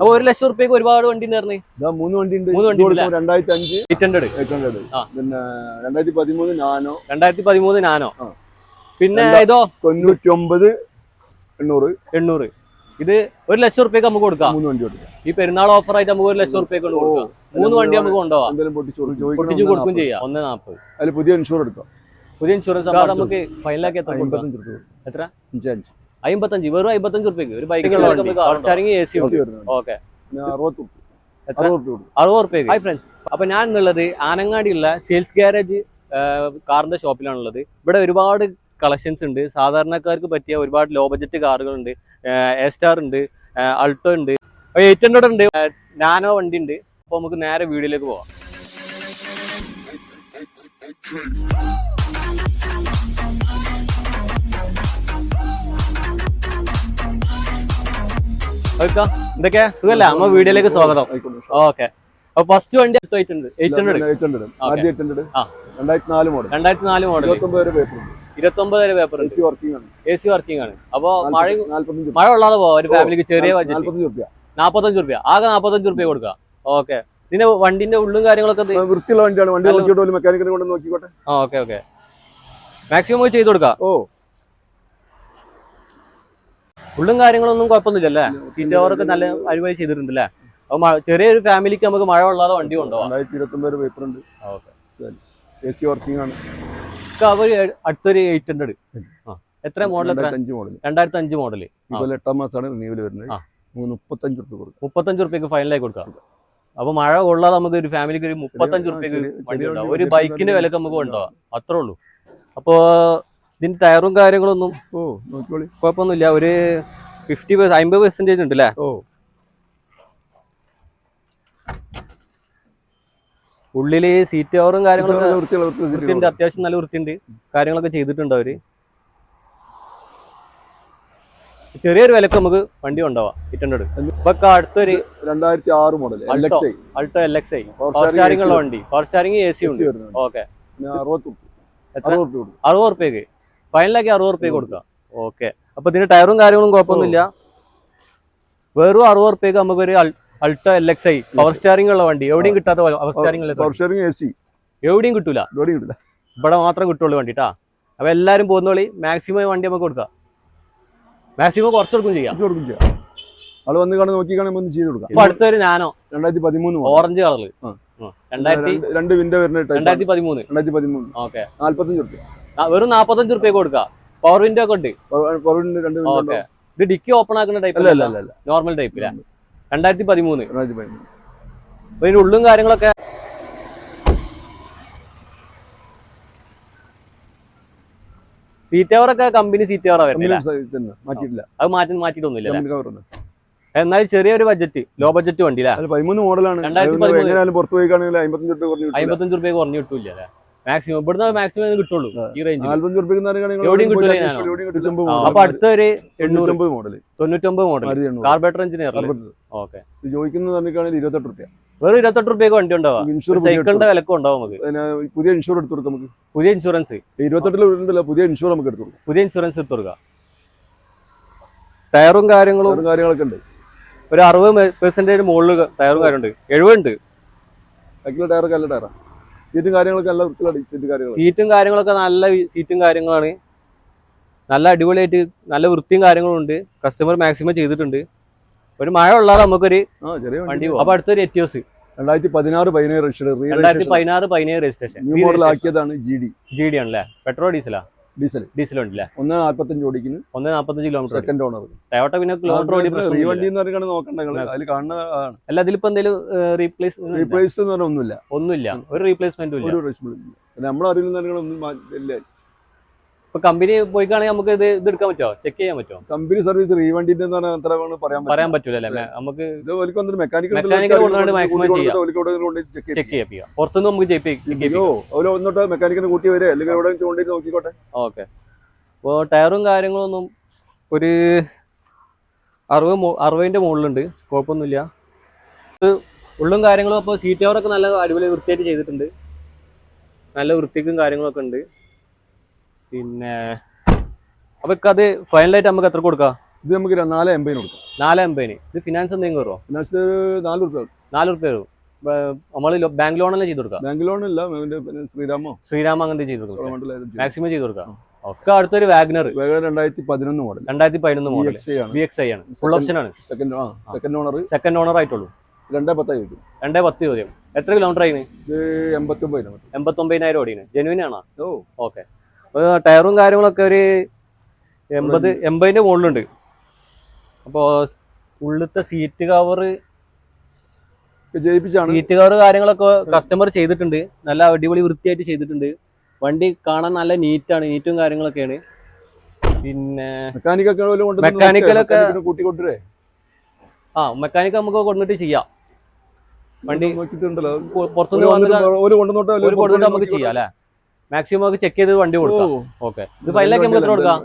അപ്പൊ 1,00,000 റുപ്യക്ക് ഒരുപാട് വണ്ടി ഉണ്ടായിരുന്നു. മൂന്ന് വണ്ടി ഉണ്ട്. 2005 800 പിന്നെ 2013 നാനോ പിന്നെ ഇതോ 99 800. ഇത് 1,00,000 റുപ്യക്ക് നമുക്ക് കൊടുക്കാം. മൂന്ന് വണ്ടി കൊടുക്കാം. ഈ പെരുന്നാൾ ഓഫർ ആയിട്ട് നമുക്ക് 1,00,000 റുപ്യക്ക് കൊടുക്കാം. 3 വണ്ടി നമുക്ക് കൊണ്ടുപോകാം. പൊട്ടിച്ചു കൊടുക്കും ചെയ്യാം. 140. അതിൽ പുതിയ ഇൻഷുർ എടുക്കാം. പുതിയ ഇൻഷുറൻസ് നമുക്ക് ഫൈനലാക്കി എത്ര? 55 വെറും 55 റുപ്യക്ക് ഒരു ബൈക്ക് 60 റുപ്യക്ക്. ഹായ് ഫ്രണ്ട്സ്, അപ്പൊ ഞാൻ എന്നുള്ളത് ആനങ്ങാടിയുള്ള സെയിൽസ് ഗാരേജ് കാറിന്റെ ഷോപ്പിലാണുള്ളത്. ഇവിടെ ഒരുപാട് കളക്ഷൻസ് ഉണ്ട്. സാധാരണക്കാർക്ക് പറ്റിയ ഒരുപാട് ലോ ബഡ്ജറ്റ് കാറുകളുണ്ട്. എ സ്റ്റാർ ഉണ്ട്, അൾട്ടോ ഉണ്ട്, 800 ഉണ്ട്, നാനോ വണ്ടി ഉണ്ട്. അപ്പൊ നമുക്ക് നേരെ വീഡിയോയിലേക്ക് പോവാം. എന്തൊക്കെയാ സുഖല്ലേ? നമ്മ വീഡിയോയിലേക്ക് സ്വാഗതം. ഓക്കെ, അപ്പൊ ഫസ്റ്റ് വണ്ടി 800 2004 മോഡൽ 29 വരെ പേപ്പർ AC വർക്കിംഗ് ആണ്. അപ്പൊ മഴ ഉള്ളാതെ പോവാ ഒരു ഫാമിലിക്ക്. ചെറിയ 45 റുപ്യ, ആകെ 45 റുപ്യ കൊടുക്കാം. ഓക്കെ, ഇതിന്റെ വണ്ടിന്റെ ഉള്ളും കാര്യങ്ങളൊക്കെ വൃത്തിയുള്ള വണ്ടിയാണ്. വണ്ടി മെക്കാനിക്കിനെ കൊണ്ട് നോക്കിക്കോട്ടെ. ഓക്കെ, മാക്സിമം ചെയ്ത് കൊടുക്കാം. ഉള്ളും കാര്യങ്ങളൊന്നും കുഴപ്പമൊന്നുമില്ലല്ലേ? സീറ്റ് കവറൊക്കെ നല്ല അടിപൊളി ചെയ്തിട്ടുണ്ടല്ലേ? അപ്പൊ ചെറിയൊരു ഫാമിലിക്ക് നമുക്ക് മഴ ഉള്ളാതെ വണ്ടി കൊണ്ടുപോകാം. 2029 പേപ്പർ ഉണ്ട്. AC വർക്കിംഗ് ആണ്. അടുത്തൊരു 800. എത്ര മോഡൽ? 2005 മോഡൽ. 8 മാസമാണ് റിന്യൂവൽ വരുന്നത്. 35 റുപ്യ കൊടുക്കും. 35 റുപ്യക്ക് ഫൈനലായി കൊടുക്കാം. അപ്പൊ മഴ കൊള്ളാതെ നമുക്ക് ഒരു ഫാമിലിക്ക് ഒരു 35 റുപ്യക്ക് വണ്ടി ഉണ്ടാവും. ഒരു ബൈക്കിന്റെ വിലക്ക് നമുക്ക് കൊണ്ടുപോകാം, അത്രേ ഉള്ളൂ. അപ്പൊ ഇതിന്റെ ടയറും കാര്യങ്ങളൊന്നും കുഴപ്പമൊന്നുമില്ല. ഒരു 50% ഉണ്ട് അല്ലേ? ഉള്ളില് സീറ്റ് കവറും കാര്യങ്ങളൊക്കെ വൃത്തിയുണ്ട്, അത്യാവശ്യം നല്ല വൃത്തിയുണ്ട്. കാര്യങ്ങളൊക്കെ ചെയ്തിട്ടുണ്ട് അവര്. ചെറിയൊരു വിലക്ക് നമുക്ക് വണ്ടി ഉണ്ടാവാം. 800. ഇപ്പൊ അടുത്തൊരു 2006 മോഡൽ അൾട്ടോ LXi പവർ സ്റ്റാരിംഗ് ഉള്ള വണ്ടി. പവർ സ്റ്റാരിംഗ് AC ഉണ്ട്. ഓക്കെ, 60 റുപ്യക്ക് ഫൈനലാക്കി 60 റുപ്യക്ക് കൊടുക്കാം. ഓക്കെ, അപ്പൊ ഇതിന്റെ ടയറും കാര്യങ്ങളും കുഴപ്പമൊന്നുമില്ല. വെറും 60 റുപ്യക്ക് നമുക്കൊരു അൾട്ടോ LXi പവർ സ്റ്റാരിംഗ് ഉള്ള വണ്ടി. എവിടെയും കിട്ടാത്ത പവർ സ്റ്റാരിംഗ് AC എവിടെയും കിട്ടൂല, ഇവിടെ മാത്രം കിട്ടുള്ളൂ വണ്ടി ട്ടാ. അപ്പൊ എല്ലാരും പോകുന്നോളി. മാക്സിമം വണ്ടി നമുക്ക് കൊടുക്കാം. മാക്സിമം കുറച്ച് കൊടുക്കും ചെയ്യാം. അത് വന്ന് കാണാൻ നോക്കി കാണാൻ ചെയ്ത് കൊടുക്കാം. അപ്പൊ അടുത്തൊരു നാനോ 2013 ഓറഞ്ച് കളറിൽ 2 വിൻഡോ വരുന്നത് 2013. ഓക്കെ, 45 റുപ്യ. വെറും 45 റുപ്യക്ക് കൊടുക്കാം. പവർ വിൻഡോ ഒക്കെ ഉണ്ട്. ഓക്കെ, ഇത് ഡിക്കി ഓപ്പൺ ആക്കുന്ന ടൈപ്പ് അല്ല, നോർമൽ ടൈപ്പില്ല. 2013. അപ്പൊ ഇതിന്റെ ഉള്ളും കാര്യങ്ങളൊക്കെ സീറ്റ് കവറൊക്കെ കമ്പനി സീറ്റ് കവറാ വരുന്നില്ല. അത് മാറ്റിയിട്ടൊന്നുമില്ല. എന്നാലും ചെറിയൊരു ബഡ്ജറ്റ്, ലോ ബഡ്ജറ്റ് വണ്ടി അല്ലേ? 13 മോഡലാണ്. 55 റുപ്യ കുറഞ്ഞു കിട്ടൂല അല്ലേ? മാക്സിമം ഇവിടുന്ന് മാക്സിമം കിട്ടുള്ളൂ ഈ റേഞ്ചിൽ. എവിടെയും കിട്ടൂല. അപ്പൊ അടുത്തൊരു 800 model 99 model carburettor engineer. Okay, ചോദിക്കുന്നത് 28 റുപ്യ. വെറും 28 റുപ്യക്ക് വണ്ടി ഉണ്ടാവാം. സൈക്കിളിന്റെ വിലക്കും ഉണ്ടാവും നമുക്ക്. പുതിയ ഇൻഷുർ എടുത്തു കൊടുക്കാം. നമുക്ക് പുതിയ ഇൻഷുറൻസ് 28 പുതിയ ഇൻഷുർ നമുക്ക് എടുത്തു കൊടുക്കാം. പുതിയ ഇൻഷുറൻസ് എടുത്തു കൊടുക്കാം. ടയറും കാര്യങ്ങളൊക്കെ ഉണ്ട്. ഒരു 60% മുകളിൽ ടയറും കാര്യമുണ്ട്. 70 ഉണ്ട്. ടയറൊക്കെ നല്ല ടയറാണ്. സീറ്റും കാര്യങ്ങളൊക്കെ നല്ല വൃത്തിയാണ്. സീറ്റും കാര്യങ്ങളൊക്കെ നല്ല സീറ്റും കാര്യങ്ങളാണ്. നല്ല അടിപൊളിയായിട്ട് നല്ല വൃത്തിയും കാര്യങ്ങളും ഉണ്ട്. കസ്റ്റമർ മാക്സിമം ചെയ്തിട്ടുണ്ട്. ഒരു മഴ ഉള്ളാതെ നമുക്കൊരു വണ്ടി പോകും. അപ്പൊ അടുത്തൊരു എറ്റിയോസ് 2016-17 രജിസ്ട്രേഷൻ ആക്കിയതാണ്. GD ആണല്ലേ? പെട്രോൾ ഡീസൽ ഉണ്ടല്ലേ? 145 ഓടിക്കുന്നു. 145 കിലോമീറ്റർ. Second owner. ടയോട്ട പിന്നെ കിലോമീറ്റർ വണ്ടി നോക്കണ്ട. അതിൽ കാണുന്ന അല്ല, ഇതിലിപ്പോ എന്തെങ്കിലും റീപ്ലേസ് ഒന്നുമില്ല. ഒരു റീപ്ലേസ്മെന്റും ഇല്ല. നമ്മളെ അറിവില്ല. ഇപ്പൊ കമ്പനി പോയിക്കാണെങ്കിൽ നമുക്ക് ഇത് എടുക്കാൻ പറ്റുമോ? ചെക്ക് ചെയ്യാൻ പറ്റുമോ? കമ്പനി സർവീസ് റീവണ്ടിന്റെ പറയാൻ പറ്റൂല അല്ലേ? നമുക്ക് മെക്കാനിക്കൽ മാക്സിമം ചെക്ക് ചെയ്യാം. പുറത്തുനിന്ന് നമുക്ക് മെക്കാനിക്കിനെ കൂട്ടി വരെ അല്ലെങ്കിൽ എവിടെ നോക്കിക്കോട്ടെ. ഓക്കെ, അപ്പോൾ ടയറും കാര്യങ്ങളൊന്നും ഒരു 60ന്റെ മുകളിലുണ്ട്. കുഴപ്പമൊന്നുമില്ല. ഉള്ളും കാര്യങ്ങളും. അപ്പോൾ സീറ്റ് കവറൊക്കെ നല്ല അടിപൊളി വൃത്തിയായിട്ട് ചെയ്തിട്ടുണ്ട്. നല്ല വൃത്തിക്കും കാര്യങ്ങളൊക്കെ ഉണ്ട്. പിന്നെ അപ്പൊ അത് ഫൈനലായിട്ട് നമുക്ക് എത്ര കൊടുക്കാം? ഇത് നമുക്ക് 480 കൊടുക്കാം. 480. ഇത് ഫിനാൻസ് എന്തെങ്കിലും കയറുമോ? ഫിനാൻസ് 4 റുപ്യ. 4 റുപ്യ വരും. നമ്മൾ ബാങ്ക് ലോണല്ലേ ചെയ്ത് കൊടുക്കാം? ബാങ്ക് ലോൺ ഇല്ല, പിന്നെ ശ്രീരാമ അങ്ങനത്തെ ചെയ്ത് കൊടുക്കാം, ചോളമണ്ഡലം മാക്സിമം ചെയ്ത് കൊടുക്കാം. ഒക്കെ അടുത്തൊരു വാഗ്നർ 2011 മോഡൽ. 2011 മോഡൽ VXi ആണ്. ഫുൾ ഓപ്ഷൻ ആണ്. സെക്കൻഡ് ഓണർ ആയിട്ടുള്ളൂ. 210 210 ചോദ്യം. എത്ര കിലോമീറ്റർ ആയിന്? ഇത് 89 89,000 ഓടിന്. ജെനുവിൻ ആണോ? ഓക്കെ. ടയറും കാര്യങ്ങളൊക്കെ ഒരു 80ന്റെ മുകളിലുണ്ട്. അപ്പോൾ ഉള്ളിലത്തെ സീറ്റ് കവർ കാര്യങ്ങളൊക്കെ കസ്റ്റമർ ചെയ്തിട്ടുണ്ട്. നല്ല അടിപൊളി വൃത്തിയായിട്ട് ചെയ്തിട്ടുണ്ട്. വണ്ടി കാണാൻ നല്ല നീറ്റാണ്, നീറ്റും കാര്യങ്ങളൊക്കെയാണ്. പിന്നെ മെക്കാനിക്കലൊക്കെ മെക്കാനിക്ക് നമുക്ക് കൊണ്ടിട്ട് ചെയ്യാം. വണ്ടി പുറത്തുനിന്ന് നമുക്ക് ചെയ്യാം അല്ലേ? മാക്സിമം നമുക്ക് ചെക്ക് ചെയ്ത് വണ്ടി കൊടുക്കാം. ഓക്കെ. ഇത് ഫൈനലാക്കി നമുക്ക് എത്ര കൊടുക്കാം?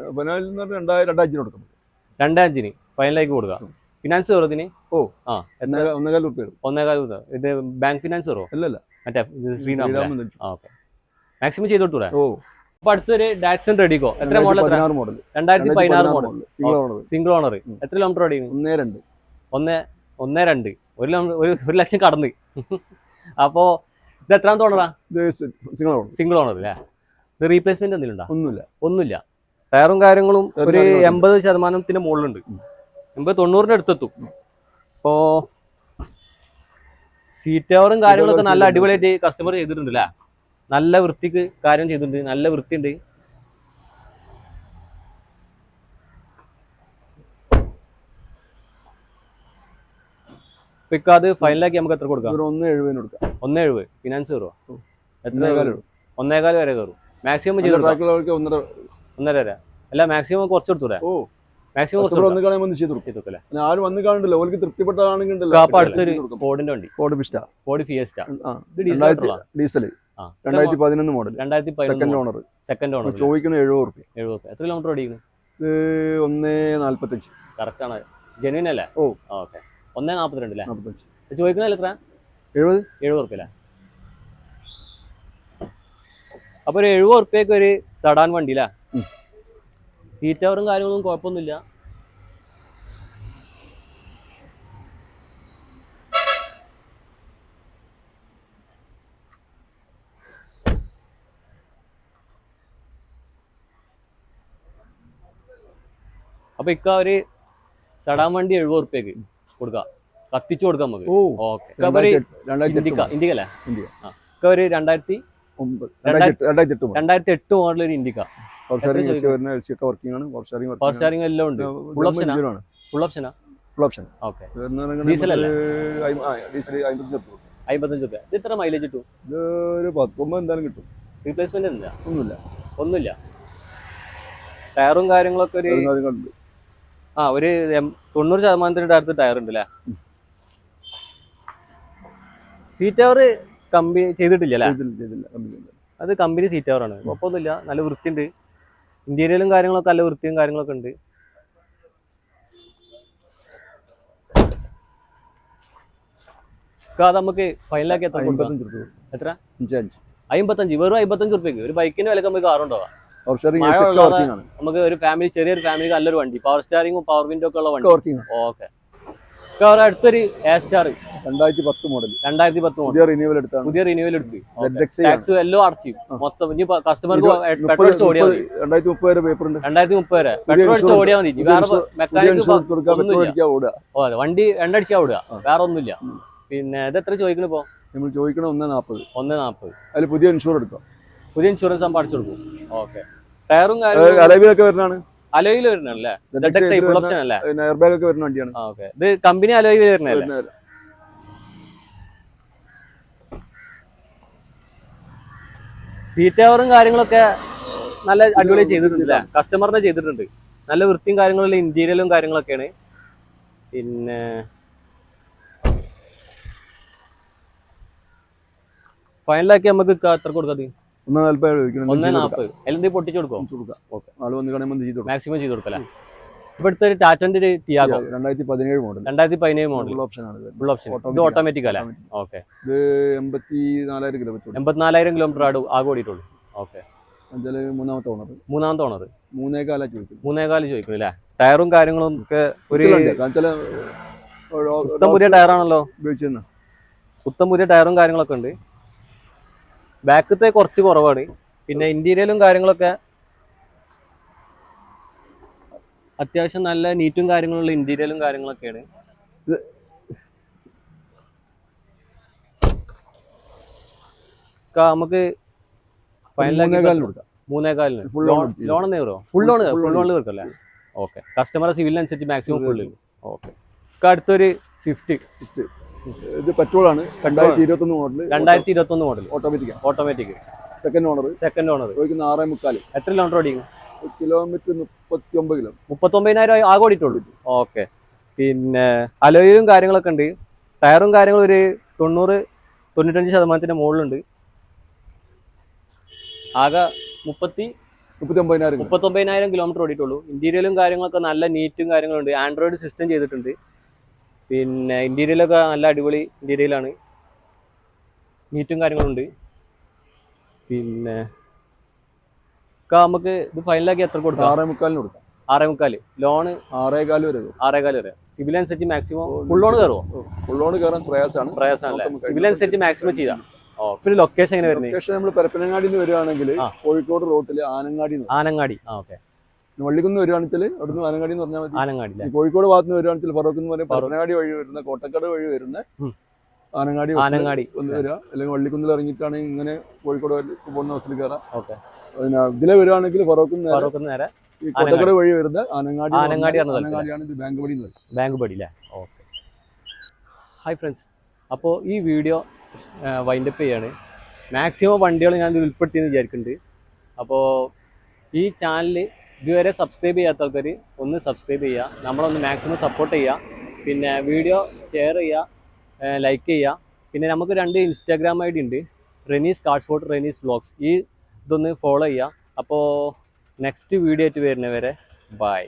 2,500 ഫൈനലാക്കി കൊടുക്കാം. ഫിനാൻസ് കയറും ഇതിന്? 1,400 രൂപ. 1,400. ഇത് ബാങ്ക് ഫിനാൻസ് കയറുമോ? മറ്റേ ശ്രീരാം. ഓക്കെ. മാക്സിമം ചെയ്ത് കൊടുത്തൂടെ? അപ്പൊ അടുത്തൊരു ഡാറ്റ്സൺ റെഡിക്കോ. എത്ര മോഡൽ? 2016 മോഡൽ. Single owner. എത്ര കിലോമീറ്റർ ഓടി? 1.2. 1 ലക്ഷം കടന്ന്. അപ്പോ ഇത് എത്രാമത്തെ ഓണറാ? സിംഗിൾ ഓണർ അല്ലേ? ഇത് റീപ്ലേസ്മെന്റ് എന്തെങ്കിലും ഉണ്ടോ? ഒന്നുമില്ല. ടയറും കാര്യങ്ങളും ഒരു 80% മുകളിലുണ്ട്. 80-90 അടുത്തെത്തും. ഇപ്പോ സീറ്റ് കവറും കാര്യങ്ങളൊക്കെ നല്ല അടിപൊളിയായിട്ട് കസ്റ്റമർ ചെയ്തിട്ടുണ്ട് അല്ലേ? നല്ല വൃത്തിക്ക് കാര്യം ചെയ്തിട്ടുണ്ട്. നല്ല വൃത്തിയുണ്ട്. ഇപ്പൊ അത് ഫൈനലാക്കി നമുക്ക് എത്ര കൊടുക്കാം? 1.70. ഫിനാൻസ് കയറുമോ? എത്ര? 1.25 വരെ കയറും. മാക്സിമം ചെയ്ത് 1.5 വരെ. അല്ല, മാക്സിമം കുറച്ച് കൊടുത്തൂടെ? മാക്സിമം അടുത്തൊരു ഫോർഡിന്റെ വണ്ടി, Ford Fiesta. Diesel 2011 model. 2011 second owner. ചോദിക്കുന്നത് 70 രൂപ. എത്ര കിലോമീറ്റർ ഓടിക്കുന്നു? 1.45. കറക്റ്റ് ആണ്. ജെനുവിൻ അല്ലേ? ഓക്കെ. 1.42 അല്ലേ? ചോദിക്കുന്നതല്ല എത്ര? 70 റുപ്യ അല്ലേ? അപ്പൊ ഒരു 70 റുപ്യക്ക് ഒരു സഡാൻ വണ്ടി അല്ലേ? സീറ്റ് കവറും കാര്യങ്ങളൊന്നും കുഴപ്പമൊന്നുമില്ല. അപ്പൊ ഇക്ക ഒരു സഡാൻ വണ്ടി 70 റുപ്യക്ക് കൊടുക്കാം, കത്തിച്ചു കൊടുക്കാം നമുക്ക്. ഓക്കെ. ഇന്ത്യക്ക അല്ലേ? ഇക്ക ഒരു 2008 മോഡൽ ഒരു ഇന്ത്യക്ക. പവർ ഷെയറിംഗ് എല്ലാം ഉണ്ട്. ഫുൾ ഓപ്ഷനാ? ഓക്കെ. ഡീസൽ അല്ലേ? 55 രൂപ. ഇത് എത്ര മൈലേജ് കിട്ടും? ഒരു 19 എന്തായാലും കിട്ടും. റീപ്ലേസ്മെന്റ് ഒന്നുമില്ല. ടയറും കാര്യങ്ങളൊക്കെ ഒരു 90% അടുത്ത് ടയർ ഉണ്ട് അല്ലേ? സീറ്റ് കവർ കമ്പനി ചെയ്തിട്ടില്ല അല്ലേ? അത് കമ്പനി സീറ്റ് കവറാണ്. കുഴപ്പമൊന്നുമില്ല. നല്ല വൃത്തിയുണ്ട്. ഇന്റീരിയലും കാര്യങ്ങളൊക്കെ നല്ല വൃത്തിയും കാര്യങ്ങളൊക്കെ ഉണ്ട്. അത് നമുക്ക് ഫൈനലാക്കി എത്ര? 55 വെറും 55 റുപ്യക്ക് ഒരു ബൈക്കിന് വിലക്ക് നമുക്ക് കാറുണ്ടാവാം. നമുക്ക് ഒരു ഫാമിലി, ചെറിയൊരു ഫാമിലിക്ക് നല്ലൊരു വണ്ടി, പവർ സ്റ്റാറിങ്ങും പവർ വിൻഡോ ഒക്കെ ഉള്ള വണ്ടി. ഓക്കെ. അടുത്തൊരു A-Star 2010 മോഡൽ. പുതിയ റിന്യൂവൽ എടുത്തു. ടാക്സ് എല്ലാം അടച്ചു മൊത്തം. ഇനി കസ്റ്റമർക്ക് പെട്രോൾ അടിച്ച് ഓടിയാൽ മതി. 2030 വരെ പേപ്പർ ഉണ്ട്. 2030 വരെ പെട്രോൾ അടിച്ച് ഓടിയാൽ മതി. വേറെ മെക്കാനിക് വണ്ടി എണ്ണ അടിച്ചാ ഓടുക, വേറെ ഒന്നുമില്ല. പിന്നെ ഇത് എത്ര ചോദിക്കണ ഇപ്പൊ? നമ്മൾ ചോദിക്കണം 1.40. 1.40. അതിൽ പുതിയ ഇൻഷുറൻസ് നമ്മൾ അടിച്ചു കൊടുക്കും. ഓക്കെ. ടയറും അലോയിൽ വരുന്നല്ലേ? ഫുൾ ഓപ്ഷൻ അല്ലേ? എയർബാഗ് ഒക്കെ വരുന്ന വണ്ടിയാണ്. ഓക്കെ. ഇത് കമ്പനി അലോയിൽ വരുന്നല്ലേ? സീറ്റ് കവറും കാര്യങ്ങളൊക്കെ നല്ല അടിപൊളി ചെയ്തിട്ടുണ്ട് അല്ലേ? കസ്റ്റമറിനെ ചെയ്തിട്ടുണ്ട്. നല്ല വൃത്തിയും കാര്യങ്ങളും ഇന്റീരിയലും കാര്യങ്ങളൊക്കെയാണ്. പിന്നെ ഫൈനലാക്കി നമുക്ക് എത്ര കൊടുക്കാതെ? 1.40. എല്ലാം പൊട്ടിച്ചു കൊടുക്കും. മാക്സിമം ചെയ്ത് കൊടുക്കല്ലേ? ഇവിടുത്തെ ഒരു ടാറ്റന്റെ ഒരു Tiago 2017 model. 2017 model. Full option. ഇത് ഓട്ടോമാറ്റിക് അല്ലേ? ഓക്കെ. ഇത് 84,000 കിലോമീറ്റർ. 84,000 കിലോമീറ്റർ ആകെ ഓടിയിട്ടുള്ളൂ. ഓക്കെ. എന്നുവെച്ചാൽ മൂന്നാമത്തെ ഓണർ. മൂന്നാമത്തെ ഓണർ. 3.4 ചോദിക്കും. 3.4 ചോദിക്കും അല്ലേ? ടയറും കാര്യങ്ങളും ഒക്കെ ഒരു പുത്തൻ പുതിയ ടയറാണല്ലോ. ഉപയോഗിച്ചിരുന്ന പുത്തൻ പുതിയ ടയറും കാര്യങ്ങളൊക്കെ ഉണ്ട്. ബാക്കത്തെ കുറച്ച് കുറവാണ്. പിന്നെ ഇന്റീരിയലും കാര്യങ്ങളൊക്കെ അത്യാവശ്യം നല്ല നീറ്റും കാര്യങ്ങളുള്ള ഇന്റീരിയലും കാര്യങ്ങളൊക്കെയാണ്. നമുക്ക് ഫൈനലാക്കി 3.4 ലോൺ എന്നേ കയറോ? ഫുൾ ലോണിൽ തീർക്കല്ലേ? ഓക്കെ. കസ്റ്റമറെ സിവിലിനനുസരിച്ച് മാക്സിമം ഫുള്ളിൽ. ഓക്കെ. അടുത്തൊരു സ്വിഫ്റ്റ്. ഇത് പെട്രോളാണ്. 2021 model. 2021 model. Automatic. Second owner. 6.4. എത്ര കിലോമീറ്റർ ഓടിക്കും? Kilometre 39 kilo. 39,000 ആകെ ഓടിയിട്ടുള്ളൂ. ഓക്കെ. പിന്നെ അലോയിലും കാര്യങ്ങളൊക്കെ ഉണ്ട്. ടയറും കാര്യങ്ങളും ഒരു 90-95% മുകളിലുണ്ട്. ആകെ 39,000 കിലോമീറ്റർ ഓടിയിട്ടുള്ളൂ. ഇന്റീരിയലും കാര്യങ്ങളൊക്കെ നല്ല നീറ്റും കാര്യങ്ങളുണ്ട്. ആൻഡ്രോയിഡ് സിസ്റ്റം ചെയ്തിട്ടുണ്ട്. പിന്നെ ഇന്റീരിയലൊക്കെ നല്ല അടിപൊളി ഇന്റീരിയലാണ്. നീറ്റും കാര്യങ്ങളുണ്ട്. പിന്നെ നമുക്ക് ഇത് ഫൈനലാക്കി എത്ര കൊടുക്കാം? 6.4 കൊടുക്കാം. 6.4. ലോണ് 6.4 വരെ. 6.4 വരെ. സിവിൽ അനുസരിച്ച് മാക്സിമം ഫുൾ ലോൺ കയറുമോ? ഫുൾ ലോൺ കയറാൻ പ്രയാസമാണ്. സിവിൽ അനുസരിച്ച് മാക്സിമം ചെയ്താൽ. പിന്നെ ലൊക്കേഷൻ എങ്ങനെ വരുന്നത്? ലൊക്കേഷൻ നമ്മൾ പരപ്പനങ്ങാടിയിൽ നിന്ന് വരികയാണെങ്കിൽ കോഴിക്കോട് റോട്ടിൽ ആനങ്ങാടി. ഓക്കെ. വള്ളിക്കുന്ന് വരികയാണെങ്കിൽ അവിടുന്ന് ആനങ്ങാടി എന്ന് പറഞ്ഞാൽ മതി. ആനങ്ങാടി. കോഴിക്കോട് ഭാഗത്ത് നിന്ന് വരികയാണെങ്കിൽ ഫറോക്ക് എന്ന് പറയും. പരപ്പനങ്ങാടി വഴി വരുന്ന കോട്ടക്കാട് വഴി വരുന്ന ആനങ്ങാടി ഒന്ന് വരിക. അല്ലെങ്കിൽ വള്ളിക്കുന്നിൽ ഇറങ്ങിയിട്ടാണെങ്കിൽ ഇങ്ങനെ കോഴിക്കോട് പോകുന്ന ബസ്സിൽ കയറാം. ഓക്കെ. പിന്നെ ഇതിലെ വരികയാണെങ്കിൽ ഫറോക്ക് നേരെ ഈ കോട്ടക്കാട് വഴി വരുന്ന ആനങ്ങാടിയാണ് ബാങ്ക് പടി അല്ലേ? ഓക്കെ. ഹായ് ഫ്രണ്ട്സ്, അപ്പോൾ ഈ വീഡിയോ വൈൻഡപ്പ് ചെയ്യാണ്. മാക്സിമം വണ്ടികൾ ഞാൻ ഉൾപ്പെടുത്തിയെന്ന് വിചാരിക്കുന്നുണ്ട്. അപ്പോൾ ഈ ചാനൽ ഇതുവരെ സബ്സ്ക്രൈബ് ചെയ്യാത്ത ആൾക്കാർ ഒന്ന് സബ്സ്ക്രൈബ് ചെയ്യുക, നമ്മളൊന്ന് മാക്സിമം സപ്പോർട്ട് ചെയ്യുക. പിന്നെ വീഡിയോ ഷെയർ ചെയ്യുക, ലൈക്ക് ചെയ്യുക. പിന്നെ നമുക്ക് 2 ഇൻസ്റ്റാഗ്രാം ID ഉണ്ട്, Renees cars fort, Renees vlogs. ഇതൊന്ന് ഫോളോ ചെയ്യുക. അപ്പോൾ നെക്സ്റ്റ് വീഡിയോ ആയിട്ട് വരുന്നവരെ ബൈ.